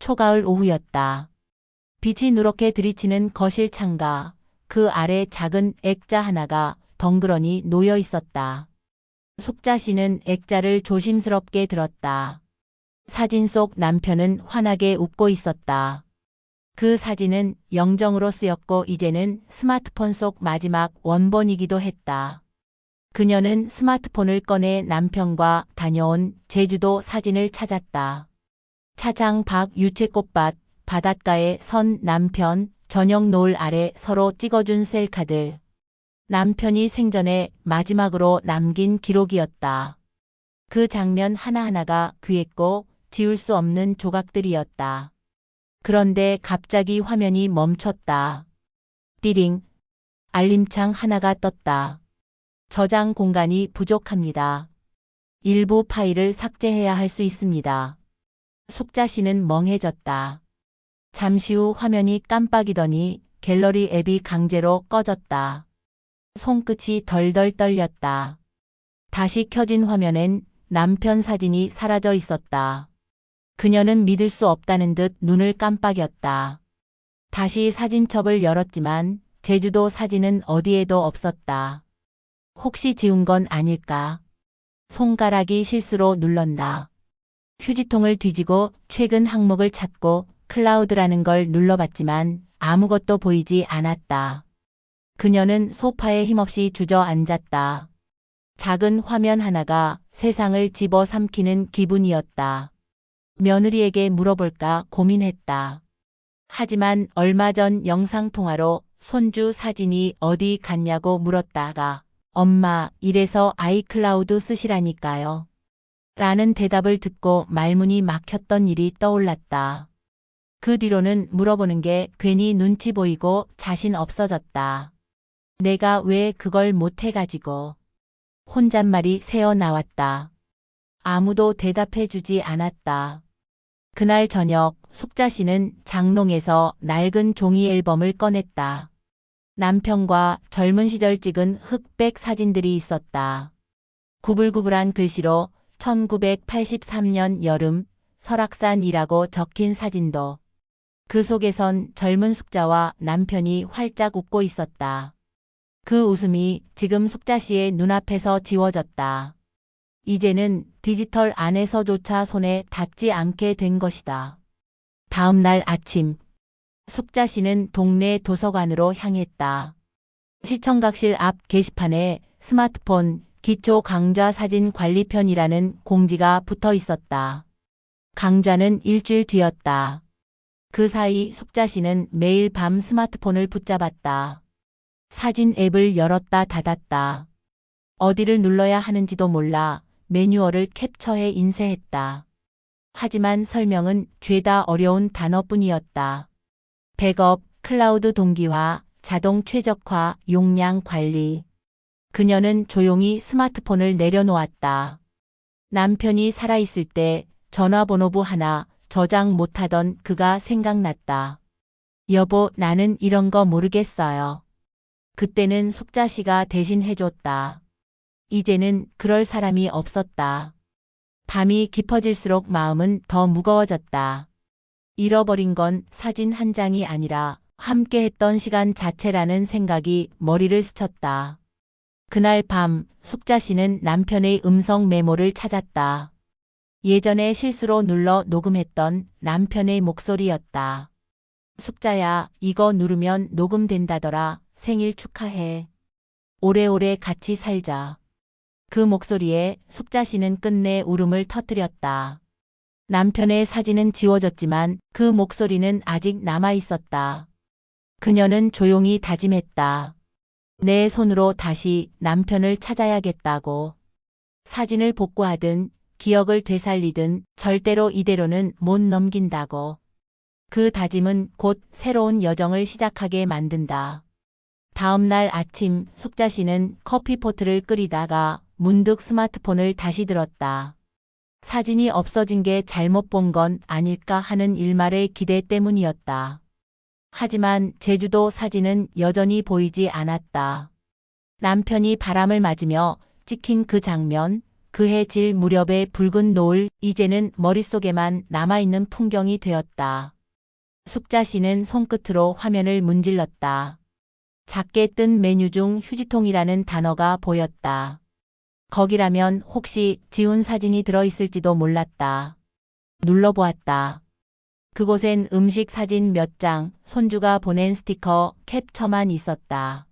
초가을 오후였다. 빛이 누렇게 들이치는 거실 창가, 그 아래 작은 액자 하나가 덩그러니 놓여 있었다. 숙자 씨는 액자를 조심스럽게 들었다. 사진 속 남편은 환하게 웃고 있었다. 그 사진은 영정으로 쓰였고 이제는 스마트폰 속 마지막 원본이기도 했다. 그녀는 스마트폰을 꺼내 남편과 다녀온 제주도 사진을 찾았다. 차장 밖 유채꽃밭, 바닷가에 선 남편, 저녁 노을 아래 서로 찍어준 셀카들. 남편이 생전에 마지막으로 남긴 기록이었다. 그 장면 하나하나가 귀했고 지울 수 없는 조각들이었다. 그런데 갑자기 화면이 멈췄다. 띠링. 알림창 하나가 떴다. 저장 공간이 부족합니다. 일부 파일을 삭제해야 할 수 있습니다. 숙자 씨는 멍해졌다. 잠시 후 화면이 깜빡이더니 갤러리 앱이 강제로 꺼졌다. 손끝이 덜덜 떨렸다. 다시 켜진 화면엔 남편 사진이 사라져 있었다. 그녀는 믿을 수 없다는 듯 눈을 깜빡였다. 다시 사진첩을 열었지만 제주도 사진은 어디에도 없었다. 혹시 지운 건 아닐까? 손가락이 실수로 눌렀다. 휴지통을 뒤지고 최근 항목을 찾고 클라우드라는 걸 눌러봤지만 아무것도 보이지 않았다. 그녀는 소파에 힘없이 주저앉았다. 작은 화면 하나가 세상을 집어삼키는 기분이었다. 며느리에게 물어볼까 고민했다. 하지만 얼마 전 영상통화로 손주 사진이 어디 갔냐고 물었다가 엄마, 이래서 아이클라우드 쓰시라니까요. 라는 대답을 듣고 말문이 막혔던 일이 떠올랐다. 그 뒤로는 물어보는 게 괜히 눈치 보이고 자신 없어졌다. 내가 왜 그걸 못해가지고. 혼잣말이 새어나왔다. 아무도 대답해주지 않았다. 그날 저녁 숙자 씨는 장롱에서 낡은 종이 앨범을 꺼냈다. 남편과 젊은 시절 찍은 흑백 사진들이 있었다. 구불구불한 글씨로 1983년 여름 설악산이라고 적힌 사진도. 그 속에선 젊은 숙자와 남편이 활짝 웃고 있었다. 그 웃음이 지금 숙자 씨의 눈앞에서 지워졌다. 이제는 디지털 안에서조차 손에 닿지 않게 된 것이다. 다음 날 아침, 숙자 씨는 동네 도서관으로 향했다. 시청각실 앞 게시판에 스마트폰 기초 강좌 사진 관리편이라는 공지가 붙어 있었다. 강좌는 일주일 뒤였다. 그 사이 숙자 씨는 매일 밤 스마트폰을 붙잡았다. 사진 앱을 열었다 닫았다. 어디를 눌러야 하는지도 몰라 매뉴얼을 캡처해 인쇄했다. 하지만 설명은 죄다 어려운 단어뿐이었다. 백업, 클라우드 동기화, 자동 최적화, 용량 관리. 그녀는 조용히 스마트폰을 내려놓았다. 남편이 살아있을 때 전화번호부 하나 저장 못하던 그가 생각났다. 여보, 나는 이런 거 모르겠어요. 그때는 숙자 씨가 대신 해줬다. 이제는 그럴 사람이 없었다. 밤이 깊어질수록 마음은 더 무거워졌다. 잃어버린 건 사진 한 장이 아니라 함께했던 시간 자체라는 생각이 머리를 스쳤다. 그날 밤 숙자 씨는 남편의 음성 메모를 찾았다. 예전에 실수로 눌러 녹음했던 남편의 목소리였다. 숙자야, 이거 누르면 녹음된다더라. 생일 축하해. 오래오래 같이 살자. 그 목소리에 숙자 씨는 끝내 울음을 터뜨렸다. 남편의 사진은 지워졌지만 그 목소리는 아직 남아 있었다. 그녀는 조용히 다짐했다. 내 손으로 다시 남편을 찾아야겠다고. 사진을 복구하든 기억을 되살리든 절대로 이대로는 못 넘긴다고. 그 다짐은 곧 새로운 여정을 시작하게 만든다. 다음 날 아침 숙자 씨는 커피포트를 끓이다가 문득 스마트폰을 다시 들었다. 사진이 없어진 게 잘못 본 건 아닐까 하는 일말의 기대 때문이었다. 하지만 제주도 사진은 여전히 보이지 않았다. 남편이 바람을 맞으며 찍힌 그 장면, 그해 질 무렵의 붉은 노을, 이제는 머릿속에만 남아있는 풍경이 되었다. 숙자씨는 손끝으로 화면을 문질렀다. 작게 뜬 메뉴 중 휴지통이라는 단어가 보였다. 거기라면 혹시 지운 사진이 들어있을지도 몰랐다. 눌러보았다. 그곳엔 음식 사진 몇 장, 손주가 보낸 스티커, 캡처만 있었다.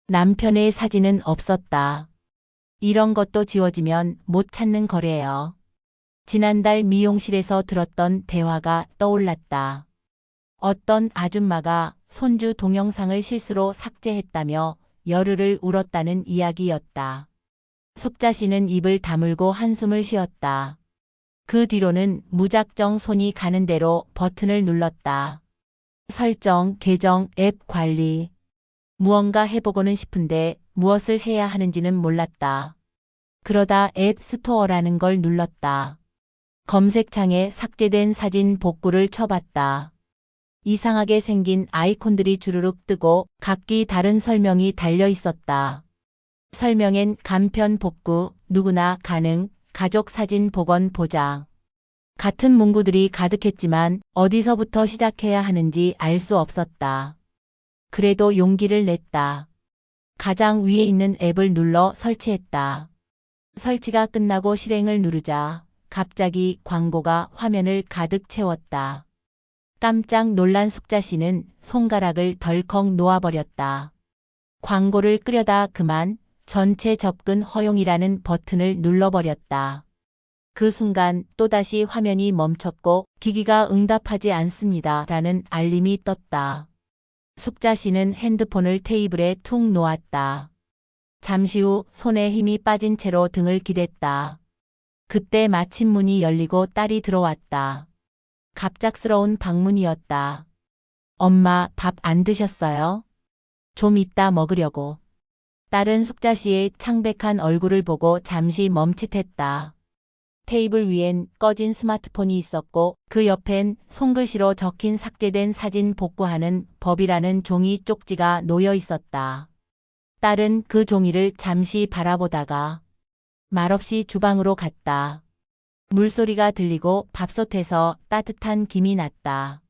남편의 사진은 없었다. 이런 것도 지워지면 못 찾는 거래요. 지난달 미용실에서 들었던 대화가 떠올랐다. 어떤 아줌마가 손주 동영상을 실수로 삭제했다며 열흘을 울었다는 이야기였다. 숙자씨는 입을 다물고 한숨을 쉬었다. 그 뒤로는 무작정 손이 가는 대로 버튼을 눌렀다. 설정, 계정, 앱 관리. 무언가 해보고는 싶은데 무엇을 해야 하는지는 몰랐다. 그러다 앱 스토어라는 걸 눌렀다. 검색창에 삭제된 사진 복구를 쳐봤다. 이상하게 생긴 아이콘들이 주르륵 뜨고 각기 다른 설명이 달려 있었다. 설명엔 간편 복구, 누구나 가능, 가족 사진 복원 보장. 같은 문구들이 가득했지만 어디서부터 시작해야 하는지 알 수 없었다. 그래도 용기를 냈다. 가장 위에 있는 앱을 눌러 설치했다. 설치가 끝나고 실행을 누르자 갑자기 광고가 화면을 가득 채웠다. 깜짝 놀란 숙자씨는 손가락을 덜컥 놓아버렸다. 광고를 끄려다 그만 전체 접근 허용이라는 버튼을 눌러버렸다. 그 순간 또다시 화면이 멈췄고 기기가 응답하지 않습니다 라는 알림이 떴다. 숙자씨는 핸드폰을 테이블에 툭 놓았다. 잠시 후 손에 힘이 빠진 채로 등을 기댔다. 그때 마침 문이 열리고 딸이 들어왔다. 갑작스러운 방문이었다. 엄마, 밥 안 드셨어요? 좀 이따 먹으려고. 딸은 숙자씨의 창백한 얼굴을 보고 잠시 멈칫했다. 테이블 위엔 꺼진 스마트폰이 있었고 그 옆엔 손글씨로 적힌 삭제된 사진 복구하는 법이라는 종이 쪽지가 놓여 있었다. 딸은 그 종이를 잠시 바라보다가 말없이 주방으로 갔다. 물소리가 들리고 밥솥에서 따뜻한 김이 났다.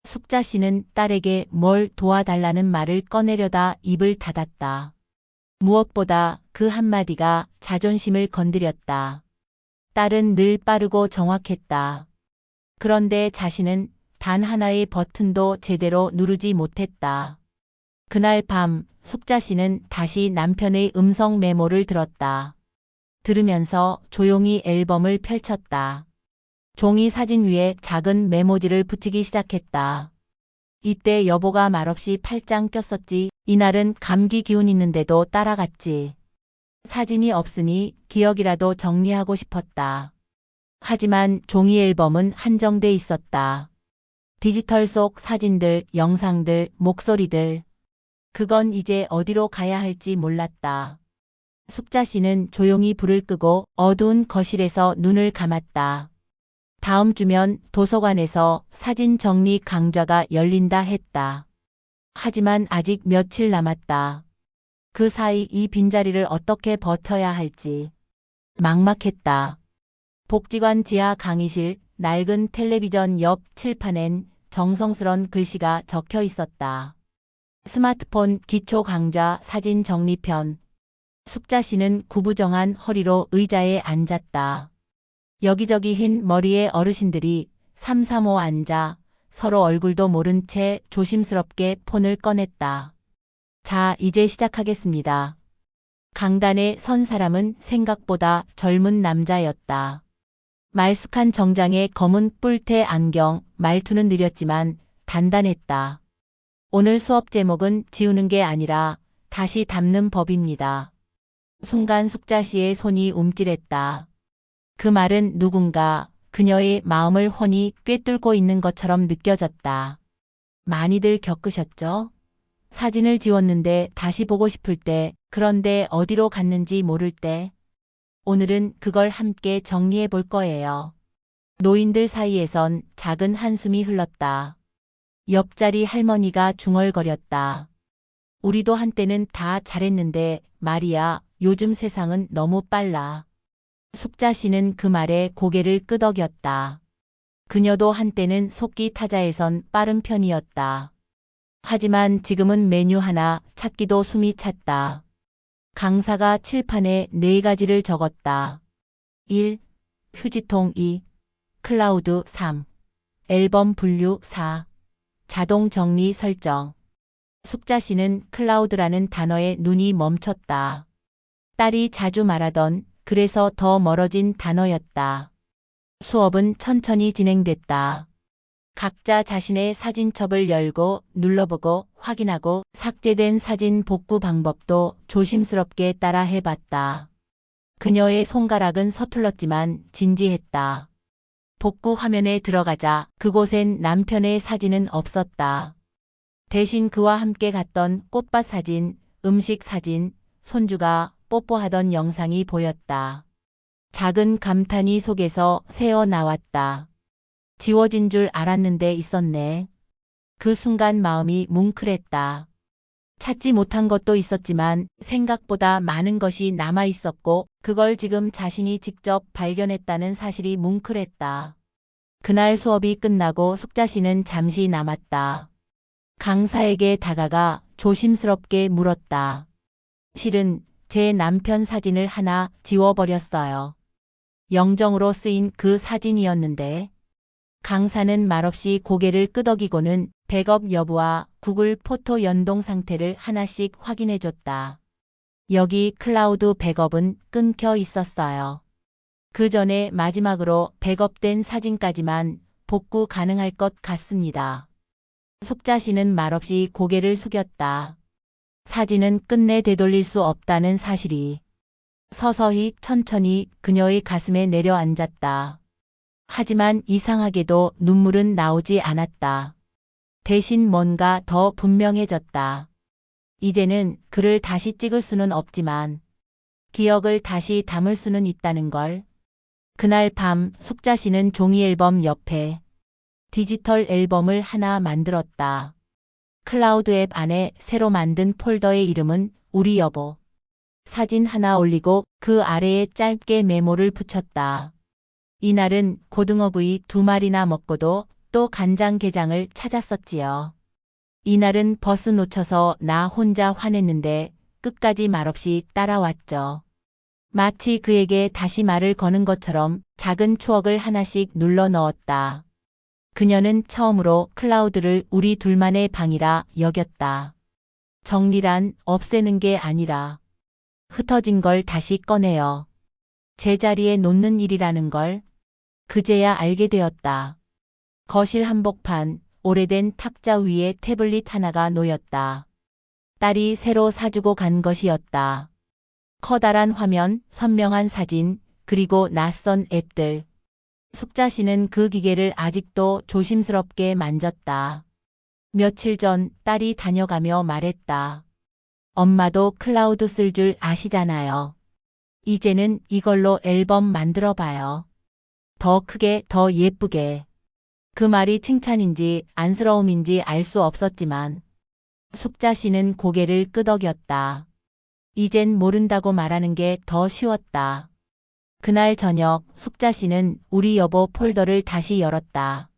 숙자씨는 딸에게 뭘 도와달라는 말을 꺼내려다 입을 닫았다. 무엇보다 그 한마디가 자존심을 건드렸다. 딸은 늘 빠르고 정확했다. 그런데 자신은 단 하나의 버튼도 제대로 누르지 못했다. 그날 밤 숙자씨는 다시 남편의 음성 메모를 들었다. 들으면서 조용히 앨범을 펼쳤다. 종이 사진 위에 작은 메모지를 붙이기 시작했다. 이때 여보가 말없이 팔짱 꼈었지. 이날은 감기 기운 있는데도 따라갔지. 사진이 없으니 기억이라도 정리하고 싶었다. 하지만 종이 앨범은 한정돼 있었다. 디지털 속 사진들, 영상들, 목소리들. 그건 이제 어디로 가야 할지 몰랐다. 숙자씨는 조용히 불을 끄고 어두운 거실에서 눈을 감았다. 다음 주면 도서관에서 사진 정리 강좌가 열린다 했다. 하지만 아직 며칠 남았다. 그 사이 이 빈자리를 어떻게 버텨야 할지 막막했다. 복지관 지하 강의실, 낡은 텔레비전 옆 칠판엔 정성스런 글씨가 적혀 있었다. 스마트폰 기초 강좌 사진 정리편. 숙자씨는 구부정한 허리로 의자에 앉았다. 여기저기 흰 머리의 어르신들이 삼삼오오 앉아 서로 얼굴도 모른 채 조심스럽게 폰을 꺼냈다. 자, 이제 시작하겠습니다. 강단에 선 사람은 생각보다 젊은 남자였다. 말쑥한 정장에 검은 뿔테 안경, 말투는 느렸지만 단단했다. 오늘 수업 제목은 지우는 게 아니라 다시 담는 법입니다. 순간 숙자씨의 손이 움찔했다. 그 말은 누군가 그녀의 마음을 훤히 꿰뚫고 있는 것처럼 느껴졌다. 많이들 겪으셨죠? 사진을 지웠는데 다시 보고 싶을 때, 그런데 어디로 갔는지 모를 때. 오늘은 그걸 함께 정리해 볼 거예요. 노인들 사이에선 작은 한숨이 흘렀다. 옆자리 할머니가 중얼거렸다. 우리도 한때는 다 잘했는데 말이야, 요즘 세상은 너무 빨라. 숙자 씨는 그 말에 고개를 끄덕였다. 그녀도 한때는 속기 타자에선 빠른 편이었다. 하지만 지금은 메뉴 하나 찾기도 숨이 찼다. 강사가 칠판에 4가지를 적었다. 1. 휴지통 2. 클라우드 3. 앨범 분류 4. 자동 정리 설정. 숙자 씨는 클라우드라는 단어에 눈이 멈췄다. 딸이 자주 말하던 그래서 더 멀어진 단어였다. 수업은 천천히 진행됐다. 각자 자신의 사진첩을 열고 눌러보고 확인하고 삭제된 사진 복구 방법도 조심스럽게 따라 해봤다. 그녀의 손가락은 서툴렀지만 진지했다. 복구 화면에 들어가자 그곳엔 남편의 사진은 없었다. 대신 그와 함께 갔던 꽃밭 사진, 음식 사진, 손주가 뽀뽀하던 영상이 보였다. 작은 감탄이 속에서 새어 나왔다. 지워진 줄 알았는데 있었네. 그 순간 마음이 뭉클했다. 찾지 못한 것도 있었지만 생각보다 많은 것이 남아 있었고 그걸 지금 자신이 직접 발견했다는 사실이 뭉클했다. 그날 수업이 끝나고 숙자 씨는 잠시 남았다. 강사에게 다가가 조심스럽게 물었다. 실은 제 남편 사진을 하나 지워버렸어요. 영정으로 쓰인 그 사진이었는데. 강사는 말없이 고개를 끄덕이고는 백업 여부와 구글 포토 연동 상태를 하나씩 확인해줬다. 여기 클라우드 백업은 끊겨 있었어요. 그 전에 마지막으로 백업된 사진까지만 복구 가능할 것 같습니다. 숙자 씨는 말없이 고개를 숙였다. 사진은 끝내 되돌릴 수 없다는 사실이 서서히 천천히 그녀의 가슴에 내려앉았다. 하지만 이상하게도 눈물은 나오지 않았다. 대신 뭔가 더 분명해졌다. 이제는 그를 다시 찍을 수는 없지만 기억을 다시 담을 수는 있다는 걸. 그날 밤 숙자 씨는 종이 앨범 옆에 디지털 앨범을 하나 만들었다. 클라우드 앱 안에 새로 만든 폴더의 이름은 우리 여보. 사진 하나 올리고 그 아래에 짧게 메모를 붙였다. 이날은 고등어구이 2마리나 먹고도 또 간장게장을 찾았었지요. 이날은 버스 놓쳐서 나 혼자 화냈는데 끝까지 말없이 따라왔죠. 마치 그에게 다시 말을 거는 것처럼 작은 추억을 하나씩 눌러 넣었다. 그녀는 처음으로 클라우드를 우리 둘만의 방이라 여겼다. 정리란 없애는 게 아니라 흩어진 걸 다시 꺼내요. 제자리에 놓는 일이라는 걸 그제야 알게 되었다. 거실 한복판, 오래된 탁자 위에 태블릿 하나가 놓였다. 딸이 새로 사주고 간 것이었다. 커다란 화면, 선명한 사진, 그리고 낯선 앱들. 숙자 씨는 그 기계를 아직도 조심스럽게 만졌다. 며칠 전 딸이 다녀가며 말했다. 엄마도 클라우드 쓸 줄 아시잖아요. 이제는 이걸로 앨범 만들어 봐요. 더 크게, 더 예쁘게. 그 말이 칭찬인지 안쓰러움인지 알 수 없었지만 숙자 씨는 고개를 끄덕였다. 이젠 모른다고 말하는 게 더 쉬웠다. 그날 저녁 숙자 씨는 우리 여보 폴더를 다시 열었다.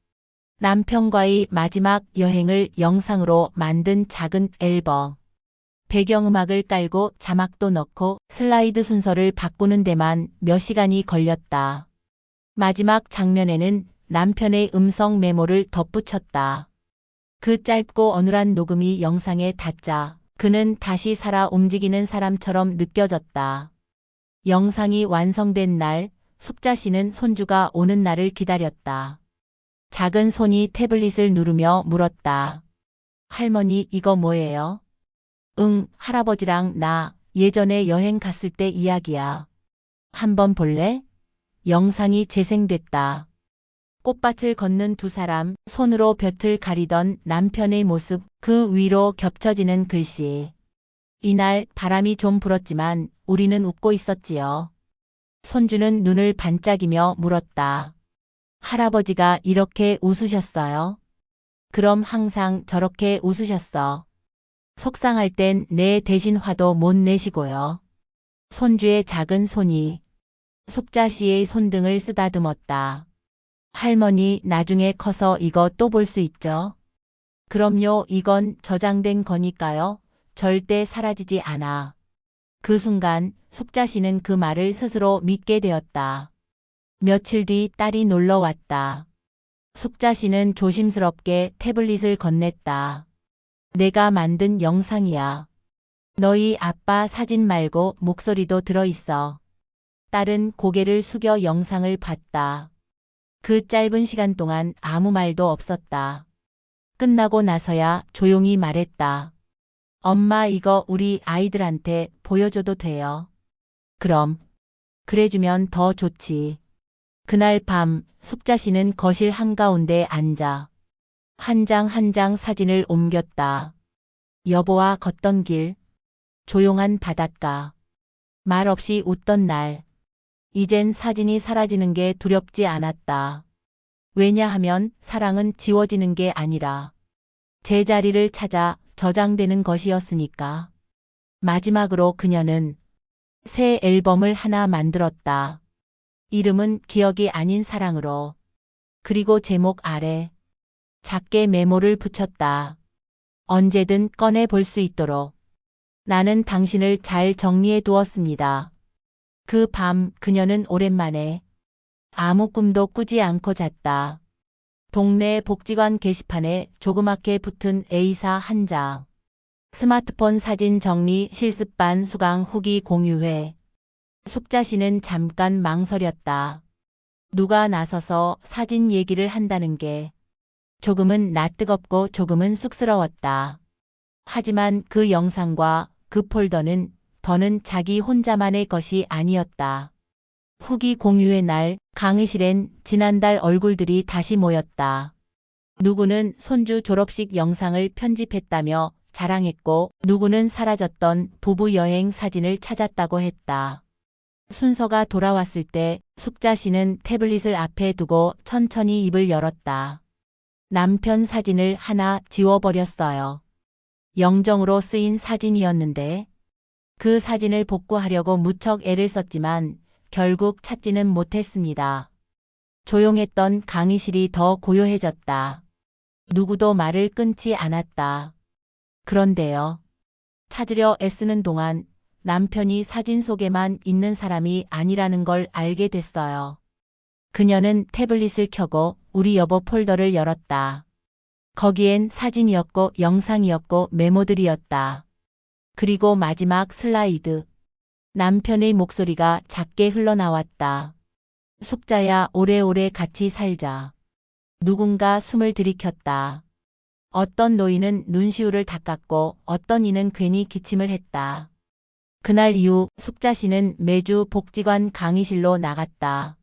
남편과의 마지막 여행을 영상으로 만든 작은 앨범. 배경음악을 깔고 자막도 넣고 슬라이드 순서를 바꾸는 데만 몇 시간이 걸렸다. 마지막 장면에는 남편의 음성 메모를 덧붙였다. 그 짧고 어눌한 녹음이 영상에 닿자 그는 다시 살아 움직이는 사람처럼 느껴졌다. 영상이 완성된 날, 숙자 씨는 손주가 오는 날을 기다렸다. 작은 손이 태블릿을 누르며 물었다. 할머니, 이거 뭐예요? 응, 할아버지랑 나 예전에 여행 갔을 때 이야기야. 한번 볼래? 영상이 재생됐다. 꽃밭을 걷는 두 사람, 손으로 볕을 가리던 남편의 모습, 그 위로 겹쳐지는 글씨. 이날 바람이 좀 불었지만 우리는 웃고 있었지요. 손주는 눈을 반짝이며 물었다. 할아버지가 이렇게 웃으셨어요? 그럼 항상 저렇게 웃으셨어. 속상할 땐 내 대신 화도 못 내시고요. 손주의 작은 손이 숙자 씨의 손등을 쓰다듬었다. 할머니, 나중에 커서 이거 또 볼 수 있죠? 그럼요, 이건 저장된 거니까요. 절대 사라지지 않아. 그 순간 숙자 씨는 그 말을 스스로 믿게 되었다. 며칠 뒤 딸이 놀러 왔다. 숙자 씨는 조심스럽게 태블릿을 건넸다. 내가 만든 영상이야. 너희 아빠 사진 말고 목소리도 들어있어. 딸은 고개를 숙여 영상을 봤다. 그 짧은 시간 동안 아무 말도 없었다. 끝나고 나서야 조용히 말했다. 엄마, 이거 우리 아이들한테 보여줘도 돼요? 그럼. 그래주면 더 좋지. 그날 밤 숙자 씨는 거실 한가운데 앉아 한 장 한 장 사진을 옮겼다. 여보와 걷던 길, 조용한 바닷가, 말없이 웃던 날. 이젠 사진이 사라지는 게 두렵지 않았다. 왜냐하면 사랑은 지워지는 게 아니라 제자리를 찾아 저장되는 것이었으니까. 마지막으로 그녀는 새 앨범을 하나 만들었다. 이름은 기억이 아닌 사랑으로. 그리고 제목 아래 작게 메모를 붙였다. 언제든 꺼내 볼 수 있도록. 나는 당신을 잘 정리해 두었습니다. 그 밤 그녀는 오랜만에 아무 꿈도 꾸지 않고 잤다. 동네 복지관 게시판에 조그맣게 붙은 A사 한 장. 스마트폰 사진 정리 실습반 수강 후기 공유회. 숙자 씨는 잠깐 망설였다. 누가 나서서 사진 얘기를 한다는 게 조금은 낯뜨겁고 조금은 쑥스러웠다. 하지만 그 영상과 그 폴더는 더는 자기 혼자만의 것이 아니었다. 후기 공유의 날 강의실엔 지난달 얼굴들이 다시 모였다. 누구는 손주 졸업식 영상을 편집했다며 자랑했고 누구는 사라졌던 부부 여행 사진을 찾았다고 했다. 순서가 돌아왔을 때 숙자 씨는 태블릿을 앞에 두고 천천히 입을 열었다. 남편 사진을 하나 지워버렸어요. 영정으로 쓰인 사진이었는데 그 사진을 복구하려고 무척 애를 썼지만 결국 찾지는 못했습니다. 조용했던 강의실이 더 고요해졌다. 누구도 말을 끊지 않았다. 그런데요. 찾으려 애쓰는 동안 남편이 사진 속에만 있는 사람이 아니라는 걸 알게 됐어요. 그녀는 태블릿을 켜고 우리 여보 폴더를 열었다. 거기엔 사진이었고 영상이었고 메모들이었다. 그리고 마지막 슬라이드. 남편의 목소리가 작게 흘러나왔다. 숙자야, 오래오래 같이 살자. 누군가 숨을 들이켰다. 어떤 노인은 눈시울을 닦았고 어떤 이는 괜히 기침을 했다. 그날 이후 숙자 씨는 매주 복지관 강의실로 나갔다.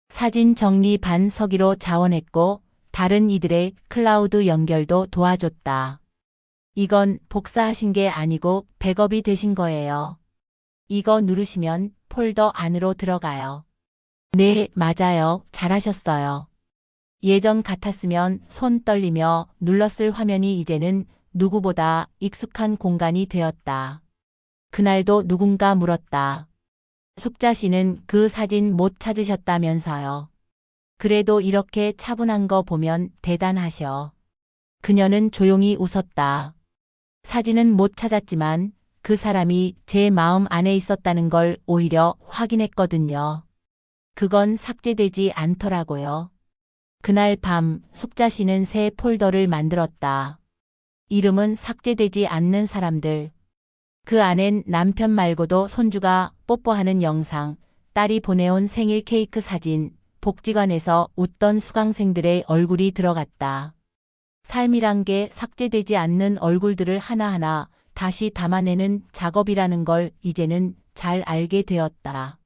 사진 정리 반 서기로 자원했고 다른 이들의 클라우드 연결도 도와줬다. 이건 복사하신 게 아니고 백업이 되신 거예요. 이거 누르시면 폴더 안으로 들어가요. 네, 맞아요. 잘하셨어요. 예전 같았으면 손 떨리며 눌렀을 화면이 이제는 누구보다 익숙한 공간이 되었다. 그날도 누군가 물었다. 숙자 씨는 그 사진 못 찾으셨다면서요. 그래도 이렇게 차분한 거 보면 대단하셔. 그녀는 조용히 웃었다. 사진은 못 찾았지만 그 사람이 제 마음 안에 있었다는 걸 오히려 확인했거든요. 그건 삭제되지 않더라고요. 그날 밤 숙자 씨는 새 폴더를 만들었다. 이름은 삭제되지 않는 사람들. 그 안엔 남편 말고도 손주가 뽀뽀하는 영상, 딸이 보내온 생일 케이크 사진, 복지관에서 웃던 수강생들의 얼굴이 들어갔다. 삶이란 게 삭제되지 않는 얼굴들을 하나하나 다시 담아내는 작업이라는 걸 이제는 잘 알게 되었다.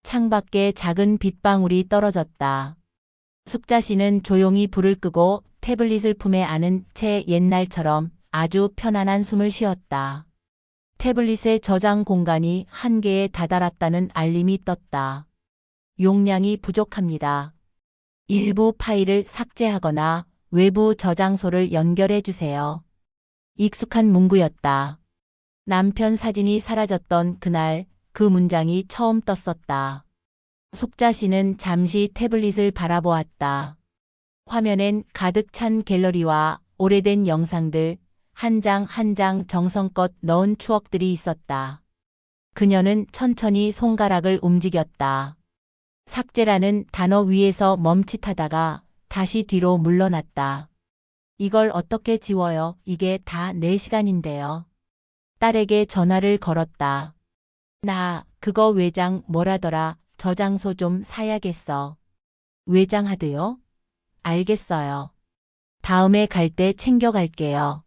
창밖에 작은 빗방울이 떨어졌다. 숙자 씨는 조용히 불을 끄고 태블릿을 품에 안은 채 옛날처럼 아주 편안한 숨을 쉬었다. 태블릿의 저장 공간이 한계에 다다랐다는 알림이 떴다. 용량이 부족합니다. 일부 파일을 삭제하거나 외부 저장소를 연결해 주세요. 익숙한 문구였다. 남편 사진이 사라졌던 그날 그 문장이 처음 떴었다. 숙자 씨는 잠시 태블릿을 바라보았다. 화면엔 가득 찬 갤러리와 오래된 영상들, 한 장 한 장 정성껏 넣은 추억들이 있었다. 그녀는 천천히 손가락을 움직였다. 삭제라는 단어 위에서 멈칫하다가 다시 뒤로 물러났다. 이걸 어떻게 지워요? 이게 다 내 시간인데요. 딸에게 전화를 걸었다. 나 그거 외장 뭐라더라? 저장소 좀 사야겠어. 외장하드요? 알겠어요. 다음에 갈 때 챙겨갈게요.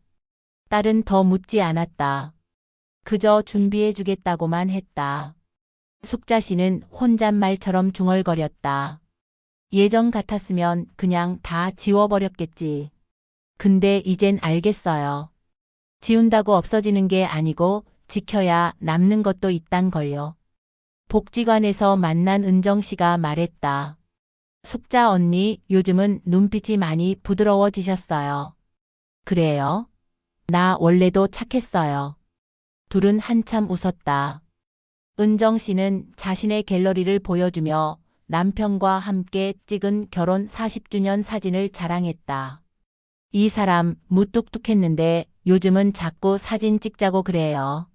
딸은 더 묻지 않았다. 그저 준비해주겠다고만 했다. 숙자 씨는 혼잣말처럼 중얼거렸다. 예전 같았으면 그냥 다 지워버렸겠지. 근데 이젠 알겠어요. 지운다고 없어지는 게 아니고 지켜야 남는 것도 있단 걸요. 복지관에서 만난 은정 씨가 말했다. 숙자 언니, 요즘은 눈빛이 많이 부드러워지셨어요. 그래요? 나 원래도 착했어요. 둘은 한참 웃었다. 은정 씨는 자신의 갤러리를 보여주며 남편과 함께 찍은 결혼 40주년 사진을 자랑했다. 이 사람 무뚝뚝했는데 요즘은 자꾸 사진 찍자고 그래요.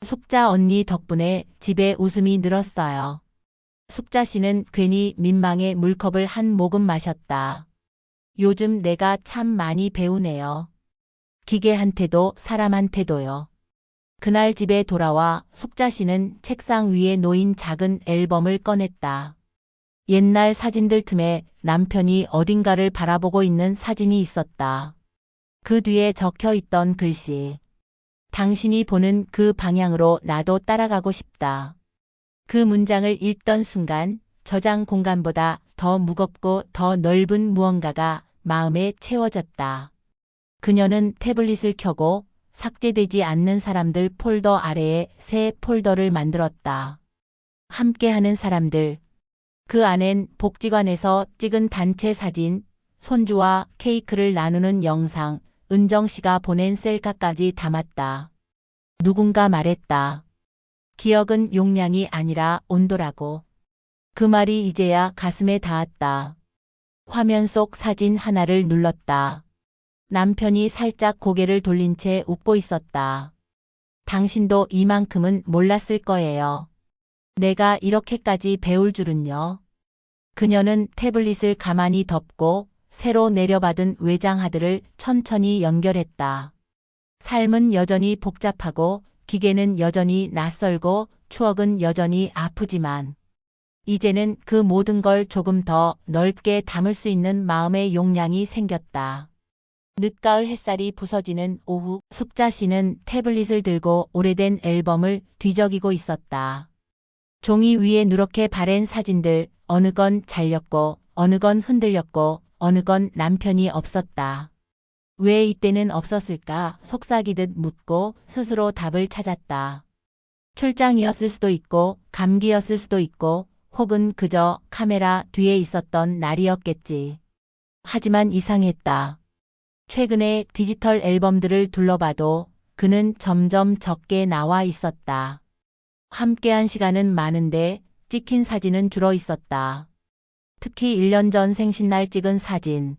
숙자 언니 덕분에 집에 웃음이 늘었어요. 숙자 씨는 괜히 민망해 물컵을 한 모금 마셨다. 요즘 내가 참 많이 배우네요. 기계한테도 사람한테도요. 그날 집에 돌아와 숙자 씨는 책상 위에 놓인 작은 앨범을 꺼냈다. 옛날 사진들 틈에 남편이 어딘가를 바라보고 있는 사진이 있었다. 그 뒤에 적혀 있던 글씨. 당신이 보는 그 방향으로 나도 따라가고 싶다. 그 문장을 읽던 순간 저장 공간보다 더 무겁고 더 넓은 무언가가 마음에 채워졌다. 그녀는 태블릿을 켜고 삭제되지 않는 사람들 폴더 아래에 새 폴더를 만들었다. 함께하는 사람들. 그 안엔 복지관에서 찍은 단체 사진, 손주와 케이크를 나누는 영상, 은정 씨가 보낸 셀카까지 담았다. 누군가 말했다. 기억은 용량이 아니라 온도라고. 그 말이 이제야 가슴에 닿았다. 화면 속 사진 하나를 눌렀다. 남편이 살짝 고개를 돌린 채 웃고 있었다. 당신도 이만큼은 몰랐을 거예요. 내가 이렇게까지 배울 줄은요. 그녀는 태블릿을 가만히 덮고 새로 내려받은 외장하드를 천천히 연결했다. 삶은 여전히 복잡하고 기계는 여전히 낯설고 추억은 여전히 아프지만 이제는 그 모든 걸 조금 더 넓게 담을 수 있는 마음의 용량이 생겼다. 늦가을 햇살이 부서지는 오후, 숙자 씨는 태블릿을 들고 오래된 앨범을 뒤적이고 있었다. 종이 위에 누렇게 바랜 사진들, 어느 건 잘렸고, 어느 건 흔들렸고, 어느 건 남편이 없었다. 왜 이때는 없었을까 속삭이듯 묻고 스스로 답을 찾았다. 출장이었을 수도 있고, 감기였을 수도 있고, 혹은 그저 카메라 뒤에 있었던 날이었겠지. 하지만 이상했다. 최근에 디지털 앨범들을 둘러봐도 그는 점점 적게 나와 있었다. 함께한 시간은 많은데 찍힌 사진은 줄어 있었다. 특히 1년 전 생신날 찍은 사진.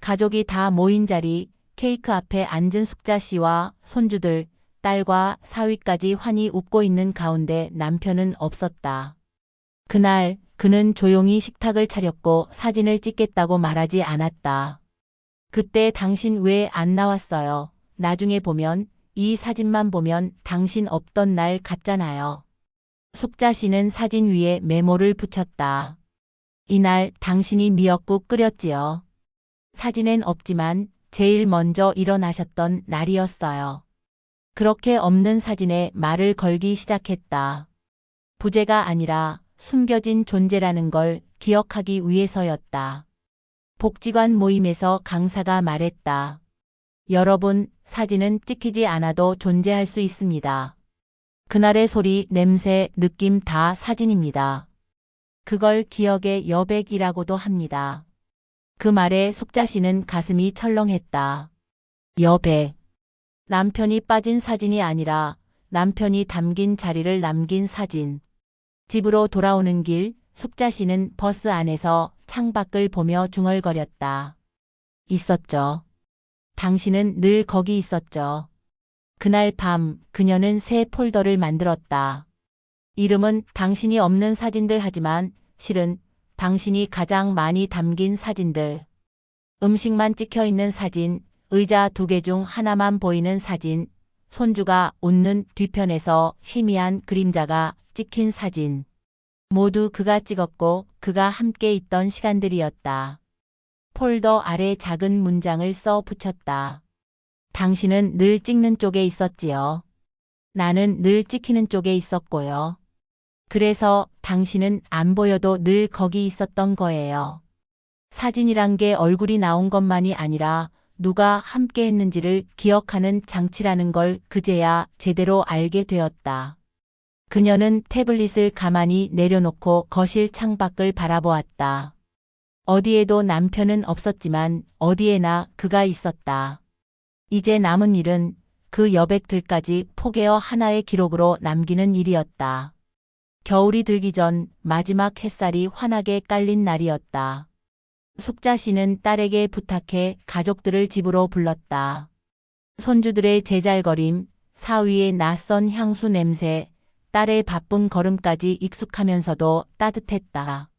가족이 다 모인 자리, 케이크 앞에 앉은 숙자 씨와 손주들, 딸과 사위까지 환히 웃고 있는 가운데 남편은 없었다. 그날 그는 조용히 식탁을 차렸고 사진을 찍겠다고 말하지 않았다. 그때 당신 왜 안 나왔어요? 나중에 보면 이 사진만 보면 당신 없던 날 같잖아요. 숙자 씨는 사진 위에 메모를 붙였다. 이날 당신이 미역국 끓였지요. 사진엔 없지만 제일 먼저 일어나셨던 날이었어요. 그렇게 없는 사진에 말을 걸기 시작했다. 부재가 아니라 숨겨진 존재라는 걸 기억하기 위해서였다. 복지관 모임에서 강사가 말했다. 여러분, 사진은 찍히지 않아도 존재할 수 있습니다. 그날의 소리, 냄새, 느낌 다 사진입니다. 그걸 기억의 여백이라고도 합니다. 그 말에 숙자 씨는 가슴이 철렁했다. 여백. 남편이 빠진 사진이 아니라 남편이 담긴 자리를 남긴 사진. 집으로 돌아오는 길, 숙자 씨는 버스 안에서 창밖을 보며 중얼거렸다. 있었죠. 당신은 늘 거기 있었죠. 그날 밤 그녀는 새 폴더를 만들었다. 이름은 당신이 없는 사진들 하지만 실은 당신이 가장 많이 담긴 사진들. 음식만 찍혀 있는 사진, 의자 2개 중 하나만 보이는 사진, 손주가 웃는 뒤편에서 희미한 그림자가 찍힌 사진. 모두 그가 찍었고 그가 함께 있던 시간들이었다. 폴더 아래 작은 문장을 써 붙였다. 당신은 늘 찍는 쪽에 있었지요. 나는 늘 찍히는 쪽에 있었고요. 그래서 당신은 안 보여도 늘 거기 있었던 거예요. 사진이란 게 얼굴이 나온 것만이 아니라 누가 함께 했는지를 기억하는 장치라는 걸 그제야 제대로 알게 되었다. 그녀는 태블릿을 가만히 내려놓고 거실 창밖을 바라보았다. 어디에도 남편은 없었지만 어디에나 그가 있었다. 이제 남은 일은 그 여백들까지 포개어 하나의 기록으로 남기는 일이었다. 겨울이 들기 전 마지막 햇살이 환하게 깔린 날이었다. 숙자 씨는 딸에게 부탁해 가족들을 집으로 불렀다. 손주들의 제잘거림, 사위의 낯선 향수 냄새, 딸의 바쁜 걸음까지 익숙하면서도 따뜻했다.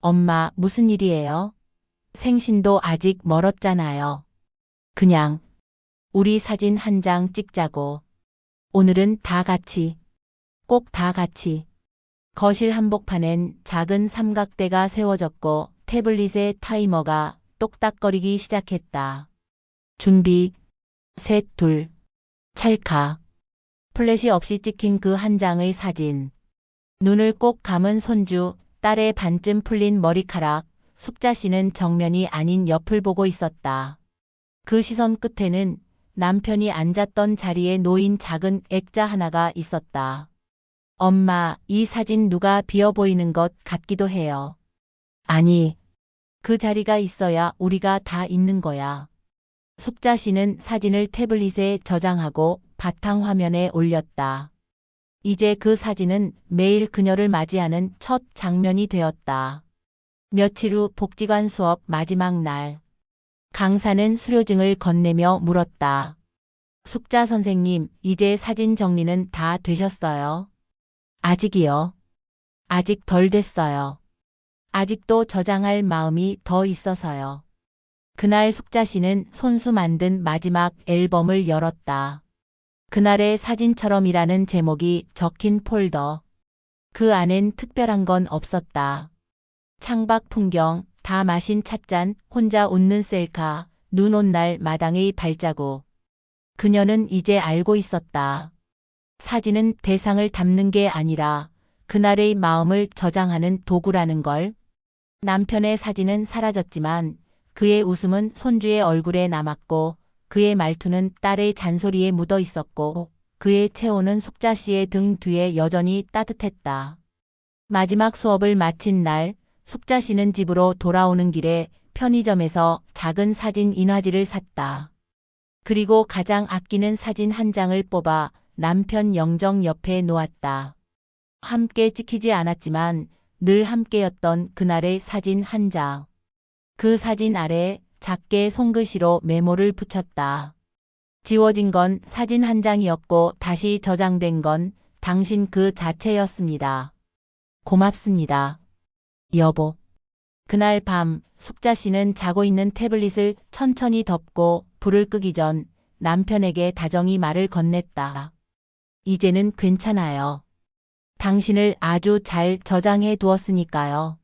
엄마, 무슨 일이에요? 생신도 아직 멀었잖아요. 그냥 우리 사진 한 장 찍자고. 오늘은 다 같이, 꼭 다 같이. 거실 한복판엔 작은 삼각대가 세워졌고 태블릿의 타이머가 똑딱거리기 시작했다. 준비, 셋, 둘, 찰칵. 플래시 없이 찍힌 그 한 장의 사진. 눈을 꼭 감은 손주, 딸의 반쯤 풀린 머리카락, 숙자 씨는 정면이 아닌 옆을 보고 있었다. 그 시선 끝에는 남편이 앉았던 자리에 놓인 작은 액자 하나가 있었다. 엄마, 이 사진 누가 비어 보이는 것 같기도 해요. 아니, 그 자리가 있어야 우리가 다 있는 거야. 숙자 씨는 사진을 태블릿에 저장하고 바탕화면에 올렸다. 이제 그 사진은 매일 그녀를 맞이하는 첫 장면이 되었다. 며칠 후 복지관 수업 마지막 날. 강사는 수료증을 건네며 물었다. 숙자 선생님, 이제 사진 정리는 다 되셨어요? 아직이요. 아직 덜 됐어요. 아직도 저장할 마음이 더 있어서요. 그날 숙자 씨는 손수 만든 마지막 앨범을 열었다. 그날의 사진처럼이라는 제목이 적힌 폴더. 그 안엔 특별한 건 없었다. 창밖 풍경, 다 마신 찻잔, 혼자 웃는 셀카, 눈 온 날 마당의 발자국. 그녀는 이제 알고 있었다. 사진은 대상을 담는 게 아니라 그날의 마음을 저장하는 도구라는 걸. 남편의 사진은 사라졌지만 그의 웃음은 손주의 얼굴에 남았고 그의 말투는 딸의 잔소리에 묻어 있었고 그의 체온은 숙자 씨의 등 뒤에 여전히 따뜻했다. 마지막 수업을 마친 날 숙자 씨는 집으로 돌아오는 길에 편의점에서 작은 사진 인화지를 샀다. 그리고 가장 아끼는 사진 한 장을 뽑아 남편 영정 옆에 놓았다. 함께 찍히지 않았지만 늘 함께였던 그날의 사진 한 장. 그 사진 아래 작게 손글씨로 메모를 붙였다. 지워진 건 사진 한 장이었고 다시 저장된 건 당신 그 자체였습니다. 고맙습니다. 여보. 그날 밤 숙자 씨는 자고 있는 태블릿을 천천히 덮고 불을 끄기 전 남편에게 다정히 말을 건넸다. 이제는 괜찮아요. 당신을 아주 잘 저장해 두었으니까요.